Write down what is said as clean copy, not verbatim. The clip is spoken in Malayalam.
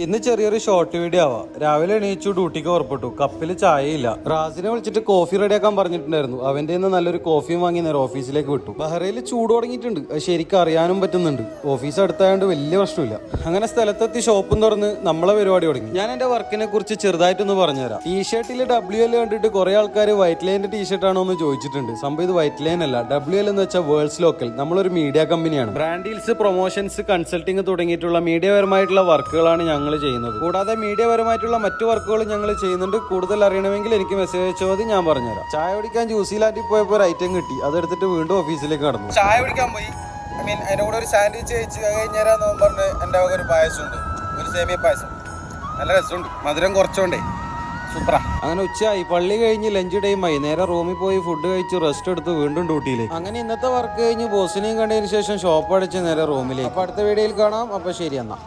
ഇന്ന് ചെറിയൊരു ഷോർട്ട് വീഡിയോ ആവാം. രാവിലെ എണീച്ചു ഡ്യൂട്ടിക്ക് പുറപ്പെട്ടു. കപ്പിൽ ചായയില്ല. റാസിനെ വിളിച്ചിട്ട് കോഫി റെഡിയാക്കാൻ പറഞ്ഞിട്ടുണ്ടായിരുന്നു. അവന്റെ നിന്ന് നല്ലൊരു കോഫിയും വാങ്ങി നേരെ ഓഫീസിലേക്ക് വിട്ടു. ബഹ്റൈനിൽ ചൂട് തുടങ്ങിയിട്ടുണ്ട്. അത് ശരിക്കും അറിയാനും പറ്റുന്നുണ്ട്. ഓഫീസ് അടുത്തായതുകൊണ്ട് വലിയ പ്രശ്നമില്ല. അങ്ങനെ സ്ഥലത്തെത്തി ഷോപ്പും തുറന്ന് നമ്മളെ പരിപാടി തുടങ്ങി. ഞാൻ എന്റെ വർക്കിനെ കുറിച്ച് ചെറുതായിട്ടൊന്ന് പറഞ്ഞുതരാം. ടീഷർട്ടിൽ WL കണ്ടിട്ട് കുറെ ആൾക്കാർ വൈറ്റ് ലൈനിന്റെ ടീഷർട്ട് ആണോ എന്ന് ചോദിച്ചിട്ടുണ്ട്. സംഭവം ഇത് വൈറ്റ് ലൈൻ അല്ല. WL എന്ന് വെച്ചാൽ വേൾഡ്സ് ലോക്കൽ. നമ്മളൊരു മീഡിയ കമ്പനിയാണ്. ബ്രാൻഡ് ഡീൽസ്, പ്രൊമോഷൻസ്, കൺസൾട്ടിങ് തുടങ്ങിയിട്ടുള്ള മീഡിയപരമായിട്ടുള്ള വർക്കുകളാണ് ഞങ്ങൾ ചെയ്യുന്നത്. കൂടാതെ മീഡിയപരമായിട്ടുള്ള മറ്റു വർക്കുകളും ഞങ്ങൾ ചെയ്യുന്നുണ്ട്. കൂടുതൽ അറിയണമെങ്കിൽ എനിക്ക് മെസ്സേജ് അയച്ചാൽ മതി, ഞാൻ പറഞ്ഞുതരാം. ചായ കുടിക്കാൻ ജ്യൂസിലാൻഡിൽ പോയപ്പോൾ ഒരു ഐറ്റം കിട്ടി. അതെടുത്തിട്ട് വീണ്ടും ഓഫീസിലേക്ക് കടന്നു. ചായ കുടിക്കാൻ പോയി. അതിന്റെ കൂടെ ഒരു സാൻഡ്വിച്ച് കഴിച്ച് കഴിഞ്ഞേരാന്ന് പറഞ്ഞ് എൻ്റെ വക ഒരു പായസമുണ്ട്, ഒരു സേമിയ പായസം. നല്ല രസമുണ്ട്, മധുരം കുറച്ചോണ്ടേ സൂപ്പറാ. അങ്ങനെ ഉച്ചയായി, പള്ളി കഴിഞ്ഞ് ലഞ്ച് ടൈമായി. നേരെ റൂമിൽ പോയി ഫുഡ് കഴിച്ച് റെസ്റ്റ് എടുത്ത് വീണ്ടും ഡ്യൂട്ടിയിലേക്ക്. അങ്ങനെ ഇന്നത്തെ വർക്ക് കഴിഞ്ഞ് ബോസിനെയും കണ്ടതിന് ശേഷം ഷോപ്പ് അടിച്ച് നേരെ റൂമിലേക്ക്. അപ്പൊ അടുത്ത വീഡിയോയിൽ കാണാം. അപ്പൊ ശരി എന്നാ.